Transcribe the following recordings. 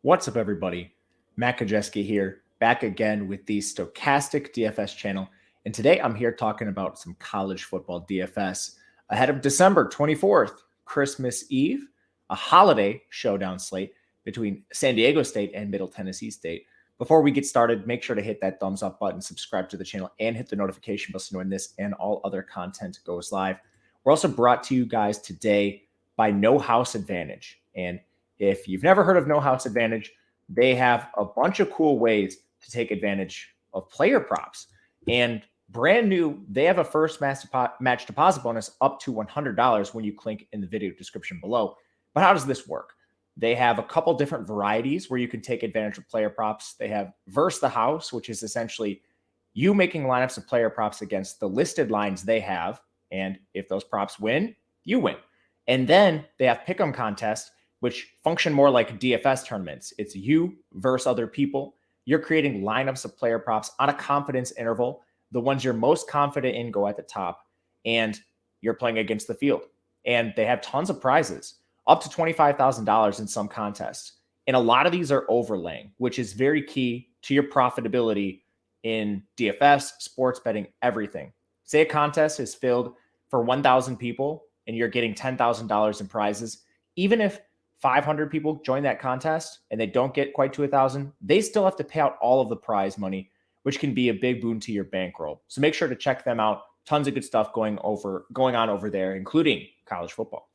What's up, everybody? Matt Kajeski here, back again with the Stokastic DFS channel. And today I'm here talking about some college football DFS ahead of December 24th, Christmas Eve, a holiday showdown slate between San Diego State and Middle Tennessee State. Before we get started, make sure to hit that thumbs up button, subscribe to the channel, and hit the notification bell so when this and all other content goes live. We're also brought to you guys today by No House Advantage. And if you've never heard of No House Advantage, they have a bunch of cool ways to take advantage of player props. And brand new, they have a first match deposit bonus up to $100 when you click in the video description below. But how does this work? They have a couple different varieties where you can take advantage of player props. They have Verse the House, which is essentially you making lineups of player props against the listed lines they have. And if those props win, you win. And then they have Pick'em Contest, which function more like DFS tournaments. It's you versus other people. You're creating lineups of player props on a confidence interval. The ones you're most confident in go at the top, and you're playing against the field. And they have tons of prizes, up to $25,000 in some contests. And a lot of these are overlaying, which is very key to your profitability in DFS, sports betting, everything. Say a contest is filled for 1,000 people and you're getting $10,000 in prizes. Even if 500 people join that contest and they don't get quite to 1,000, they still have to pay out all of the prize money, which can be a big boon to your bankroll. So make sure to check them out. Tons of good stuff going on over there, including college football.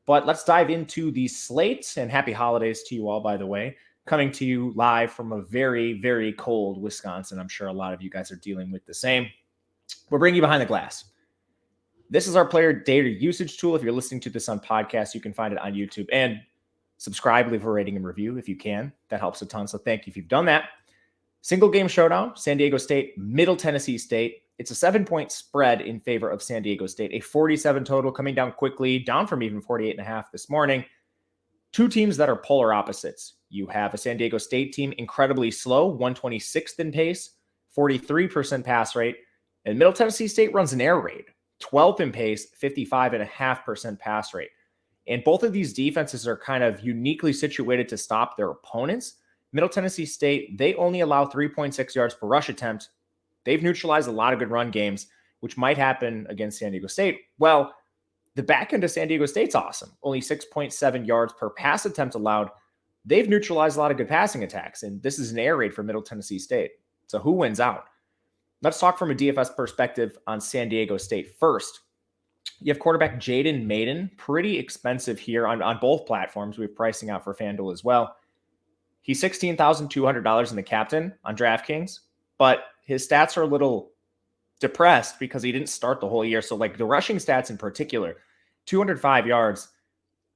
But let's dive into the slate, and happy holidays to you all, by the way. Coming to you live from a very, very cold Wisconsin. I'm sure a lot of you guys are dealing with the same. We're bringing you behind the glass. This is our player data usage tool. If you're listening to this on podcast, you can find it on YouTube. And subscribe, leave a rating and review if you can. That helps a ton. So thank you if you've done that. Single game showdown, San Diego State, Middle Tennessee State. It's a 7-point spread in favor of San Diego State, a 47 total coming down quickly, down from even 48.5 this morning. Two teams that are polar opposites. You have a San Diego State team incredibly slow, 126th in pace, 43% pass rate, and Middle Tennessee State runs an air raid, 12th in pace, 55.5% pass rate. And both of these defenses are kind of uniquely situated to stop their opponents. Middle Tennessee State, they only allow 3.6 yards per rush attempt. They've neutralized a lot of good run games, which might happen against San Diego State. Well, the back end of San Diego State's awesome. Only 6.7 yards per pass attempt allowed. They've neutralized a lot of good passing attacks, and this is an air raid for Middle Tennessee State. So who wins out? Let's talk from a DFS perspective on San Diego State first. You have quarterback Jaden Maiden, pretty expensive here on both platforms. We have pricing out for FanDuel as well. He's $16,200 in the captain on DraftKings, but his stats are a little depressed because he didn't start the whole year. So like the rushing stats in particular, 205 yards.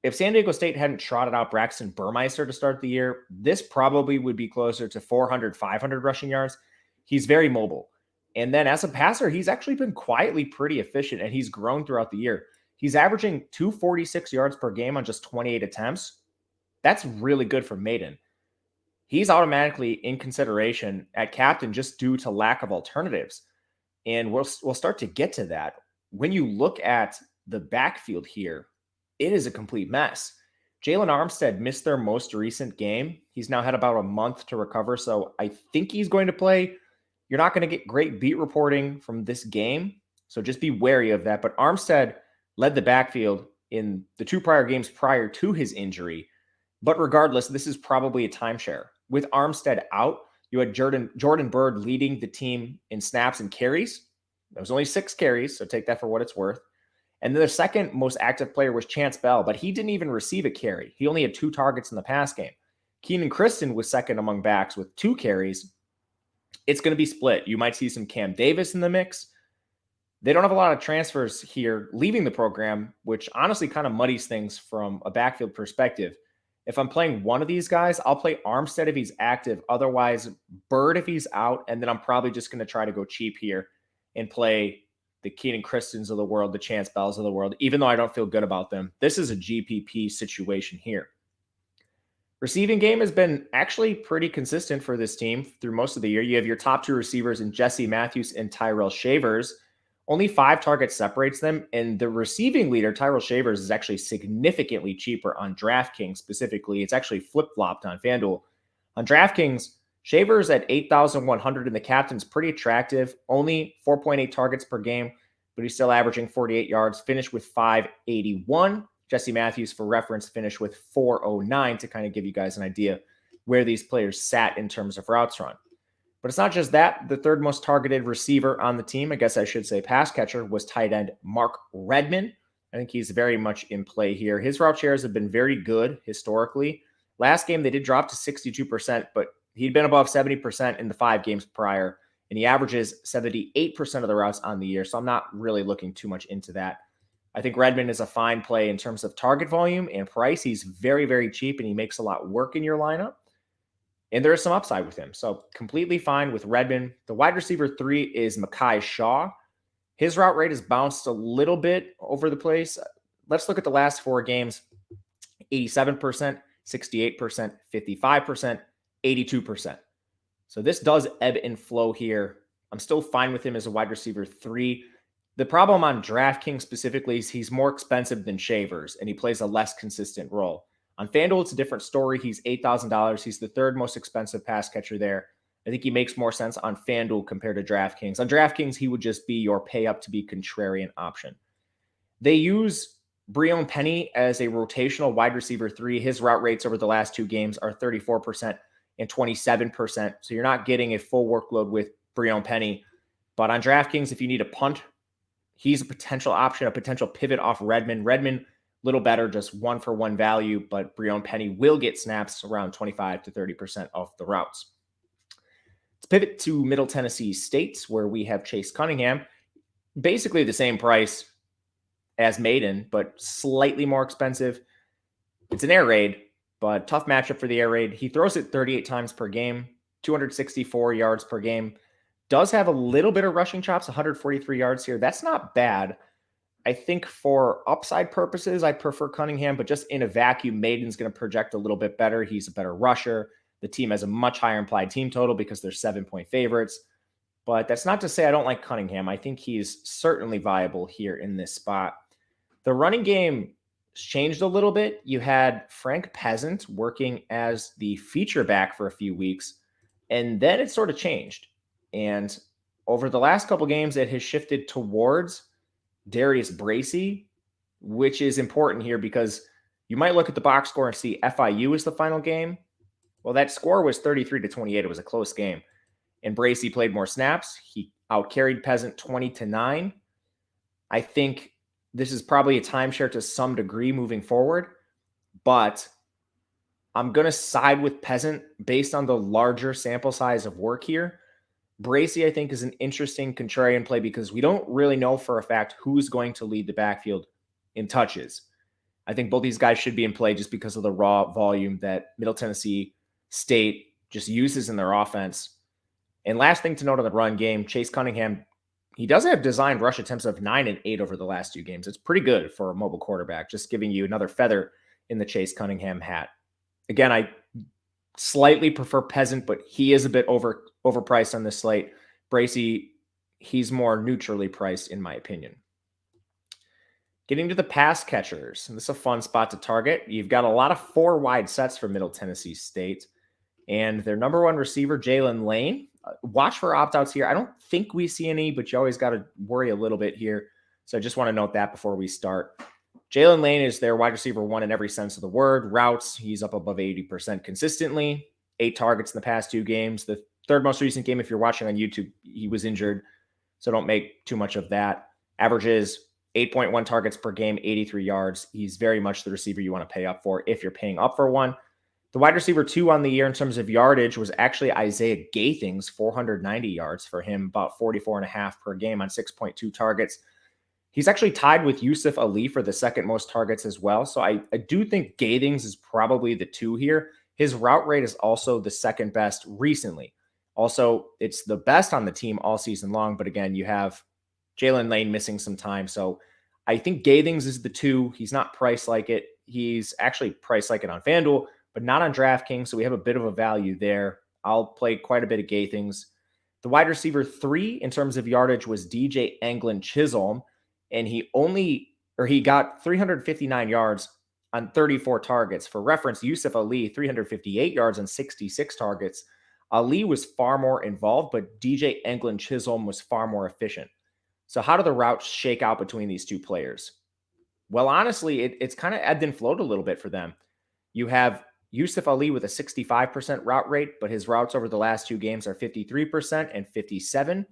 If San Diego State hadn't trotted out Braxton Burmeister to start the year, this probably would be closer to 400, 500 rushing yards. He's very mobile. And then as a passer, he's actually been quietly pretty efficient, and he's grown throughout the year. He's averaging 246 yards per game on just 28 attempts. That's really good for Maiden. He's automatically in consideration at captain just due to lack of alternatives. And we'll start to get to that. When you look at the backfield here, it is a complete mess. Jalen Armstead missed their most recent game. He's now had about a month to recover, so I think he's going to play. You're not going to get great beat reporting from this game, so just be wary of that. But Armstead led the backfield in the two prior games prior to his injury. But regardless, this is probably a timeshare. With Armstead out, you had Jordan Byrd leading the team in snaps and carries. There was only 6 carries, so take that for what it's worth. And then the second most active player was Chance Bell, but he didn't even receive a carry. He only had 2 targets in the pass game. Keenan Kristen was second among backs with 2 carries. It's going to be split. You might see some Cam Davis in the mix. They don't have a lot of transfers here leaving the program, which honestly kind of muddies things from a backfield perspective. If I'm playing one of these guys, I'll play Armstead if he's active. Otherwise, Bird if he's out. And then I'm probably just going to try to go cheap here and play the Keenan Kristens of the world, the Chance Bells of the world, even though I don't feel good about them. This is a GPP situation here. Receiving game has been actually pretty consistent for this team through most of the year. You have your top 2 receivers in Jesse Matthews and Tyrell Shavers. Only 5 targets separates them, and the receiving leader, Tyrell Shavers, is actually significantly cheaper on DraftKings specifically. It's actually flip-flopped on FanDuel. On DraftKings, Shavers at 8,100 in the captain's pretty attractive. Only 4.8 targets per game, but he's still averaging 48 yards. Finished with 581. Jesse Matthews, for reference, finished with 409 to kind of give you guys an idea where these players sat in terms of routes run. But it's not just that. The third most targeted receiver on the team, I guess I should say pass catcher, was tight end Mark Redmond. I think he's very much in play here. His route shares have been very good historically. Last game, they did drop to 62%, but he'd been above 70% in the 5 games prior, and he averages 78% of the routes on the year, so I'm not really looking too much into that. I think Redmond is a fine play in terms of target volume and price. He's very, very cheap, and he makes a lot work in your lineup. And there is some upside with him. So completely fine with Redmond. The wide receiver 3 is Mekhi Shaw. His route rate has bounced a little bit over the place. Let's look at the last 4 games. 87%, 68%, 55%, 82%. So this does ebb and flow here. I'm still fine with him as a wide receiver 3. The problem on DraftKings specifically is he's more expensive than Shavers, and he plays a less consistent role. On FanDuel, it's a different story. He's $8,000. He's the third most expensive pass catcher there. I think he makes more sense on FanDuel compared to DraftKings. On DraftKings, he would just be your pay up to be contrarian option. They use Breon Penny as a rotational wide receiver 3. His route rates over the last 2 games are 34% and 27%. So you're not getting a full workload with Breon Penny. But on DraftKings, if you need a punt, he's a potential option, a potential pivot off Redmond. Redmond, little better, just 1-for-1 value, but Breon Penny will get snaps around 25 to 30% of the routes. Let's pivot to Middle Tennessee State, where we have Chase Cunningham. Basically the same price as Maiden, but slightly more expensive. It's an air raid, but tough matchup for the air raid. He throws it 38 times per game, 264 yards per game. Does have a little bit of rushing chops, 143 yards here. That's not bad. I think for upside purposes, I prefer Cunningham, but just in a vacuum, Maiden's going to project a little bit better. He's a better rusher. The team has a much higher implied team total because they're 7-point favorites. But that's not to say I don't like Cunningham. I think he's certainly viable here in this spot. The running game changed a little bit. You had Frank Peasant working as the feature back for a few weeks, and then it sort of changed. And over the last couple games, it has shifted towards Darius Bracey, which is important here because you might look at the box score and see FIU is the final game. Well, that score was 33-28. It was a close game. And Bracey played more snaps. He outcarried Peasant 20-9. I think this is probably a timeshare to some degree moving forward, but I'm going to side with Peasant based on the larger sample size of work here. Bracey, I think, is an interesting contrarian play because we don't really know for a fact who's going to lead the backfield in touches. I think both these guys should be in play just because of the raw volume that Middle Tennessee State just uses in their offense. And last thing to note on the run game, Chase Cunningham, he does have designed rush attempts of 9 and 8 over the last 2 games. It's pretty good for a mobile quarterback, just giving you another feather in the Chase Cunningham hat. Again, I slightly prefer Peasant, but he is a bit overpriced on this slate. Bracey, he's more neutrally priced in my opinion. Getting to the pass catchers, and this is a fun spot to target. You've got a lot of 4 wide sets for Middle Tennessee State, and their number 1 receiver, Jalen Lane. Watch for opt-outs here. I don't think we see any, but you always got to worry a little bit here. So I just want to note that before we start. Jalen Lane is their wide receiver 1 in every sense of the word. Routes, he's up above 80% consistently. 8 targets in the past 2 games. The third most recent game, if you're watching on YouTube, he was injured, so don't make too much of that. Averages 8.1 targets per game, 83 yards. He's very much the receiver you want to pay up for if you're paying up for one. The wide receiver 2 on the year in terms of yardage was actually Isaiah Gathings, 490 yards for him, about 44.5 per game on 6.2 targets. He's actually tied with Yusuf Ali for the second most targets as well. So I do think Gathings is probably the 2 here. His route rate is also the second best recently. Also, it's the best on the team all season long. But again, you have Jalen Lane missing some time. So I think Gathings is the 2. He's not priced like it. He's actually priced like it on FanDuel, but not on DraftKings. So we have a bit of a value there. I'll play quite a bit of Gathings. The wide receiver 3 in terms of yardage was DJ Anglin Chisholm, and he got 359 yards on 34 targets. For reference, Yusuf Ali, 358 yards and 66 targets. Ali was far more involved, but DJ Englund Chisholm was far more efficient. So how do the routes shake out between these two players? Well, honestly, it's kind of ebbed and flowed a little bit for them. You have Yusuf Ali with a 65% route rate, but his routes over the last two games are 53% and 57%.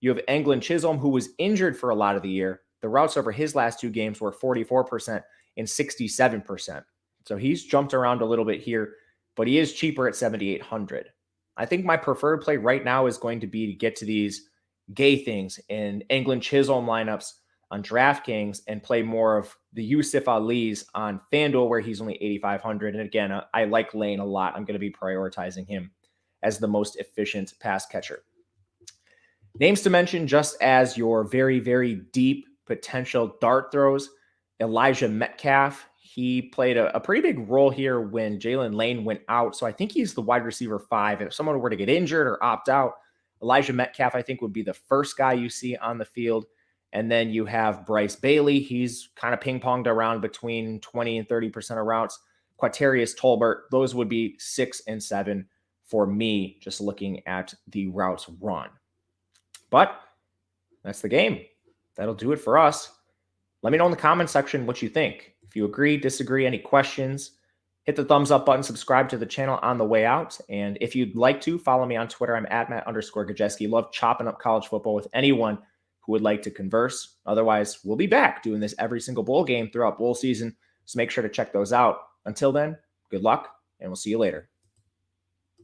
You have Englund Chisholm, who was injured for a lot of the year. The routes over his last two games were 44% and 67%. So he's jumped around a little bit here, but he is cheaper at 7,800. I think my preferred play right now is going to be to get to these gay things in Englund Chisholm lineups on DraftKings and play more of the Yusuf Ali's on FanDuel, where he's only 8,500. And again, I like Lane a lot. I'm going to be prioritizing him as the most efficient pass catcher. Names to mention just as your very, very deep potential dart throws. Elijah Metcalf. He played a pretty big role here when Jalen Lane went out. So I think he's the wide receiver 5. If someone were to get injured or opt out, Elijah Metcalf, I think, would be the first guy you see on the field. And then you have Bryce Bailey. He's kind of ping-ponged around between 20 and 30% of routes. Quatarius Tolbert. Those would be 6 and 7 for me, just looking at the routes run. But that's the game. That'll do it for us. Let me know in the comment section what you think. If you agree, disagree, any questions, hit the thumbs up button, subscribe to the channel on the way out. And if you'd like to, follow me on Twitter. I'm at Matt_Gajeski. Love chopping up college football with anyone who would like to converse. Otherwise, we'll be back doing this every single bowl game throughout bowl season. So make sure to check those out. Until then, good luck, and we'll see you later.